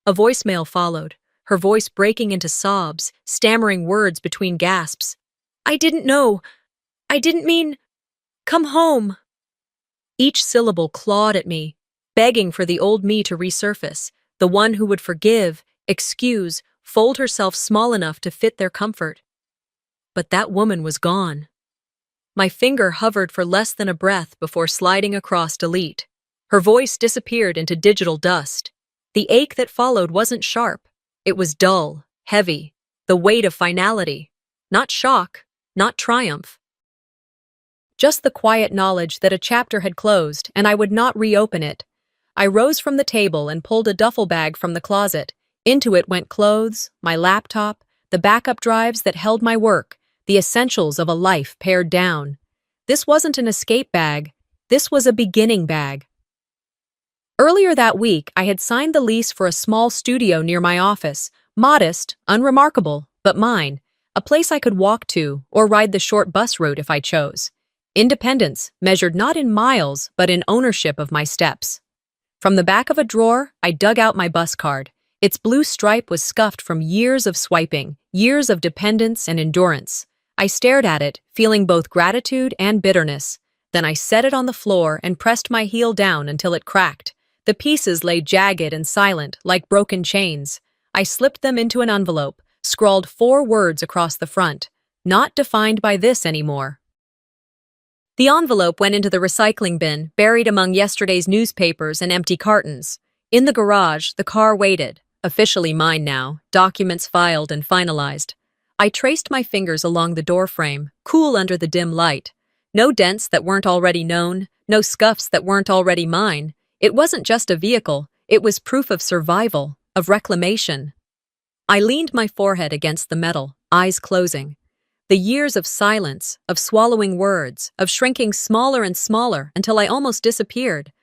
A voicemail followed, her voice breaking into sobs, stammering words between gasps. I didn't know. I didn't mean. Come home. Each syllable clawed at me, begging for the old me to resurface, the one who would forgive, excuse, fold herself small enough to fit their comfort. But that woman was gone. My finger hovered for less than a breath before sliding across delete. Her voice disappeared into digital dust. The ache that followed wasn't sharp. It was dull, heavy, the weight of finality. Not shock, not triumph. Just the quiet knowledge that a chapter had closed and I would not reopen it. I rose from the table and pulled a duffel bag from the closet. Into it went clothes, my laptop, the backup drives that held my work, the essentials of a life pared down. This wasn't an escape bag. This was a beginning bag. Earlier that week, I had signed the lease for a small studio near my office, modest, unremarkable, but mine, a place I could walk to or ride the short bus route if I chose. Independence, measured not in miles, but in ownership of my steps. From the back of a drawer, I dug out my bus card. Its blue stripe was scuffed from years of swiping, years of dependence and endurance. I stared at it, feeling both gratitude and bitterness. Then I set it on the floor and pressed my heel down until it cracked. The pieces lay jagged and silent, like broken chains. I slipped them into an envelope, scrawled 4 words across the front, "Not defined by this anymore." The envelope went into the recycling bin, buried among yesterday's newspapers and empty cartons. In the garage, the car waited, officially mine now, documents filed and finalized. I traced my fingers along the doorframe, cool under the dim light. No dents that weren't already known, no scuffs that weren't already mine. It wasn't just a vehicle, it was proof of survival, of reclamation. I leaned my forehead against the metal, eyes closing. The years of silence, of swallowing words, of shrinking smaller and smaller until I almost disappeared.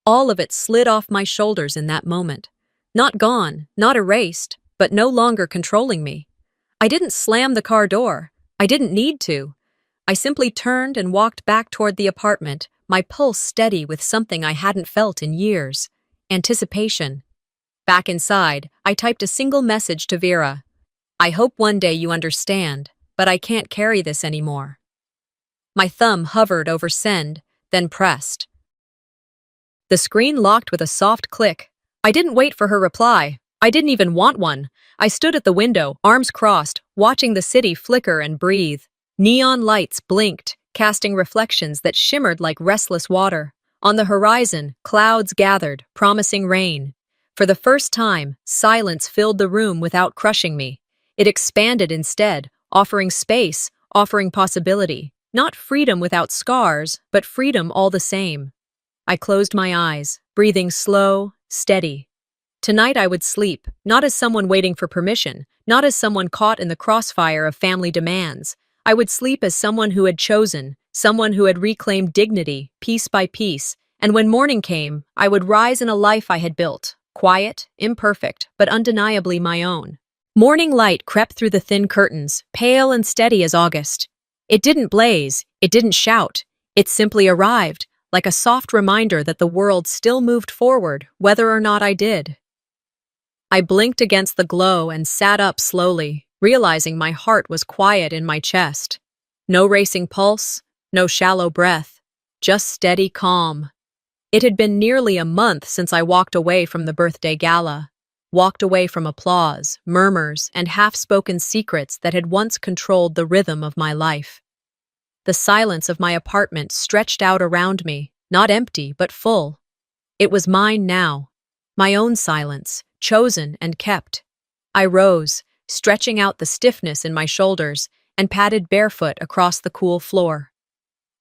All of it slid off my shoulders in that moment. Not gone, not erased, but no longer controlling me. I didn't slam the car door. I didn't need to. I simply turned and walked back toward the apartment, my pulse steady with something I hadn't felt in years. Anticipation. Back inside, I typed a single message to Vera. "I hope one day you understand, but I can't carry this anymore." My thumb hovered over send, then pressed. The screen locked with a soft click. I didn't wait for her reply. I didn't even want one. I stood at the window, arms crossed, watching the city flicker and breathe. Neon lights blinked, casting reflections that shimmered like restless water. On the horizon, clouds gathered, promising rain. For the first time, silence filled the room without crushing me. It expanded instead, offering space, offering possibility. Not freedom without scars, but freedom all the same. I closed my eyes, breathing slow, steady. Tonight I would sleep, not as someone waiting for permission, not as someone caught in the crossfire of family demands. I would sleep as someone who had chosen, someone who had reclaimed dignity, piece by piece, and when morning came, I would rise in a life I had built, quiet, imperfect, but undeniably my own. Morning light crept through the thin curtains, pale and steady as August. It didn't blaze, it didn't shout, it simply arrived, like a soft reminder that the world still moved forward, whether or not I did. I blinked against the glow and sat up slowly, realizing my heart was quiet in my chest. No racing pulse, no shallow breath, just steady calm. It had been nearly a month since I walked away from the birthday gala, walked away from applause, murmurs, and half-spoken secrets that had once controlled the rhythm of my life. The silence of my apartment stretched out around me, not empty, but full. It was mine now, my own silence, chosen and kept. I rose, stretching out the stiffness in my shoulders, and padded barefoot across the cool floor.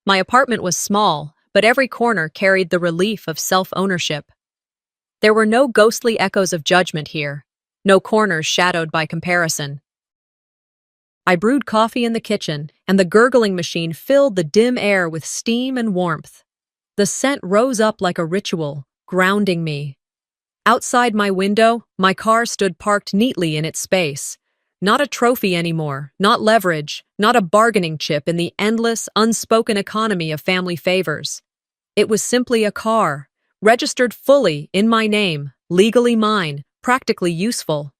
My apartment was small, but every corner carried the relief of self-ownership. There were no ghostly echoes of judgment here, no corners shadowed by comparison. I brewed coffee in the kitchen, and the gurgling machine filled the dim air with steam and warmth. The scent rose up like a ritual, grounding me. Outside my window, my car stood parked neatly in its space. Not a trophy anymore, not leverage, not a bargaining chip in the endless, unspoken economy of family favors. It was simply a car, registered fully in my name, legally mine, practically useful.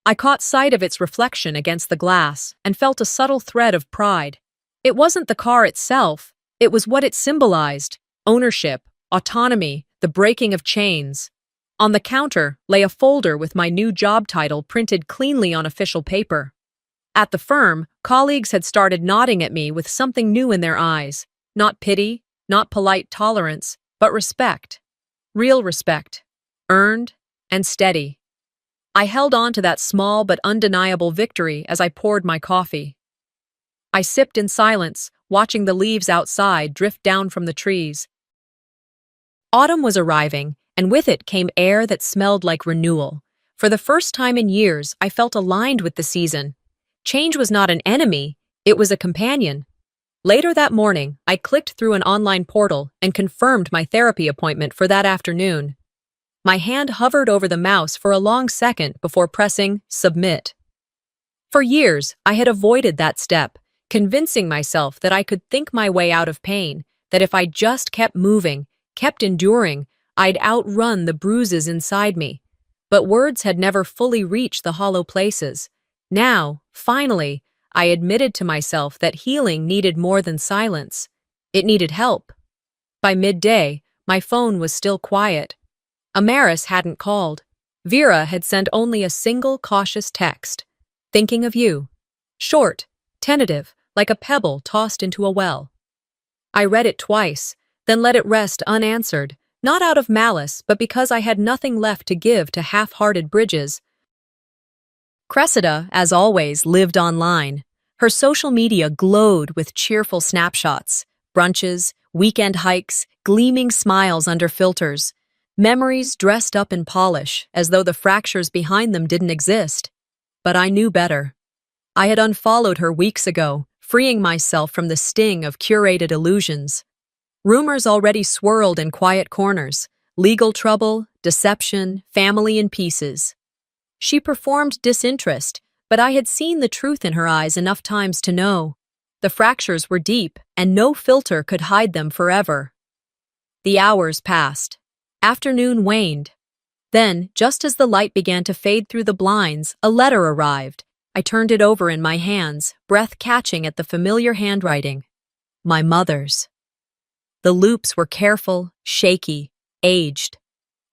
I caught sight of its reflection against the glass and felt a subtle thread of pride. It wasn't the car itself, it was what it symbolized: ownership, autonomy, the breaking of chains. On the counter lay a folder with my new job title printed cleanly on official paper. At the firm, colleagues had started nodding at me with something new in their eyes. Not pity, not polite tolerance, but respect. Real respect. Earned and steady. I held on to that small but undeniable victory as I poured my coffee. I sipped in silence, watching the leaves outside drift down from the trees. Autumn was arriving, and with it came air that smelled like renewal. For the first time in years, I felt aligned with the season. Change was not an enemy, it was a companion. Later that morning, I clicked through an online portal and confirmed my therapy appointment for that afternoon. My hand hovered over the mouse for a long second before pressing submit. For years, I had avoided that step, convincing myself that I could think my way out of pain, that if I just kept moving, kept enduring, I'd outrun the bruises inside me. But words had never fully reached the hollow places. Now, finally, I admitted to myself that healing needed more than silence. It needed help. By midday, my phone was still quiet. Amaris hadn't called. Vera had sent only a single cautious text. Thinking of you. Short, tentative, like a pebble tossed into a well. I read it twice, then let it rest unanswered, not out of malice, but because I had nothing left to give to half-hearted bridges. Cressida, as always, lived online. Her social media glowed with cheerful snapshots, brunches, weekend hikes, gleaming smiles under filters, memories dressed up in polish, as though the fractures behind them didn't exist. But I knew better. I had unfollowed her weeks ago, freeing myself from the sting of curated illusions. Rumors already swirled in quiet corners: legal trouble, deception, family in pieces. She performed disinterest, but I had seen the truth in her eyes enough times to know. The fractures were deep, and no filter could hide them forever. The hours passed. Afternoon waned. Then, just as the light began to fade through the blinds, a letter arrived. I turned it over in my hands, breath catching at the familiar handwriting. My mother's. The loops were careful, shaky, aged.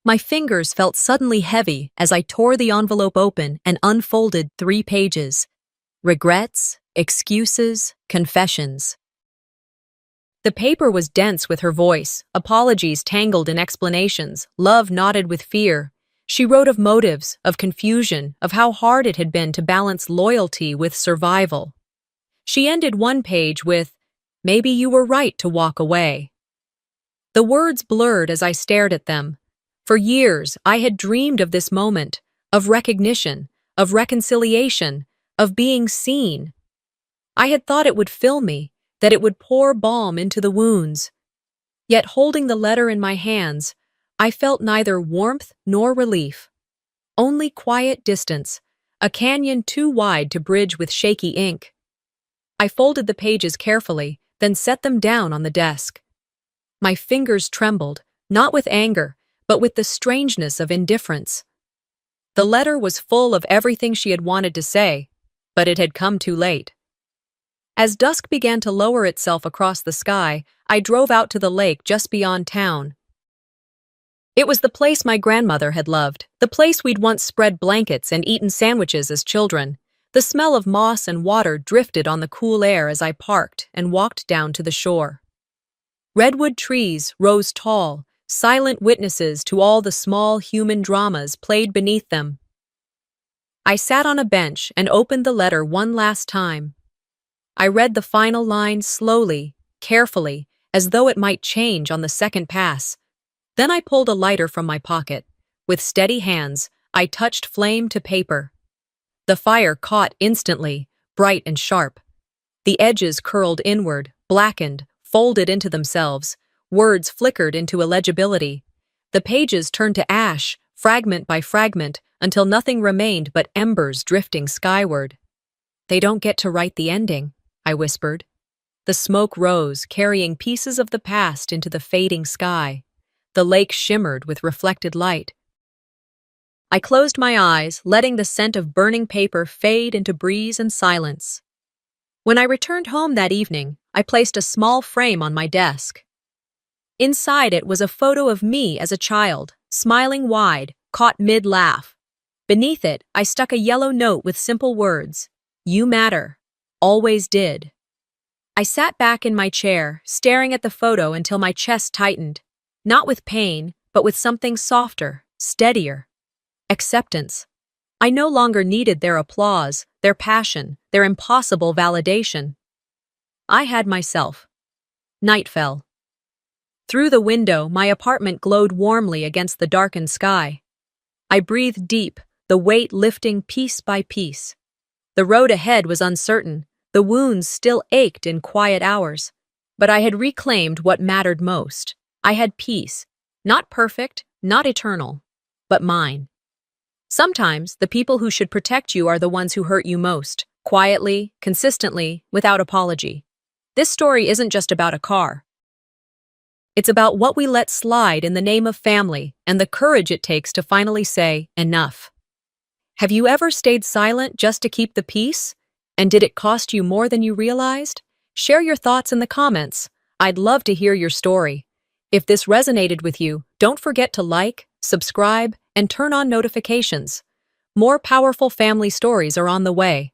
My fingers felt suddenly heavy as I tore the envelope open and unfolded 3 pages. Regrets, excuses, confessions. The paper was dense with her voice, apologies tangled in explanations, love knotted with fear. She wrote of motives, of confusion, of how hard it had been to balance loyalty with survival. She ended one page with, "Maybe you were right to walk away." The words blurred as I stared at them. For years, I had dreamed of this moment, of recognition, of reconciliation, of being seen. I had thought it would fill me, that it would pour balm into the wounds. Yet holding the letter in my hands, I felt neither warmth nor relief. Only quiet distance, a canyon too wide to bridge with shaky ink. I folded the pages carefully, then set them down on the desk. My fingers trembled, not with anger, but with the strangeness of indifference. The letter was full of everything she had wanted to say, but it had come too late. As dusk began to lower itself across the sky, I drove out to the lake just beyond town. It was the place my grandmother had loved, the place we'd once spread blankets and eaten sandwiches as children. The smell of moss and water drifted on the cool air as I parked and walked down to the shore. Redwood trees rose tall, silent witnesses to all the small human dramas played beneath them. I sat on a bench and opened the letter one last time. I read the final line slowly, carefully, as though it might change on the second pass. Then I pulled a lighter from my pocket. With steady hands, I touched flame to paper. The fire caught instantly, bright and sharp. The edges curled inward, blackened, folded into themselves. Words flickered into illegibility. The pages turned to ash, fragment by fragment, until nothing remained but embers drifting skyward. "They don't get to write the ending," I whispered. The smoke rose, carrying pieces of the past into the fading sky. The lake shimmered with reflected light. I closed my eyes, letting the scent of burning paper fade into breeze and silence. When I returned home that evening, I placed a small frame on my desk. Inside it was a photo of me as a child, smiling wide, caught mid-laugh. Beneath it, I stuck a yellow note with simple words, "You matter. Always did." I sat back in my chair, staring at the photo until my chest tightened. Not with pain, but with something softer, steadier. Acceptance. I no longer needed their applause, their passion, their impossible validation. I had myself. Night fell. Through the window, my apartment glowed warmly against the darkened sky. I breathed deep, the weight lifting piece by piece. The road ahead was uncertain, the wounds still ached in quiet hours. But I had reclaimed what mattered most. I had peace, not perfect, not eternal, but mine. Sometimes, the people who should protect you are the ones who hurt you most, quietly, consistently, without apology. This story isn't just about a car. It's about what we let slide in the name of family and the courage it takes to finally say, enough. Have you ever stayed silent just to keep the peace? And did it cost you more than you realized? Share your thoughts in the comments. I'd love to hear your story. If this resonated with you, don't forget to like, subscribe, and turn on notifications. More powerful family stories are on the way.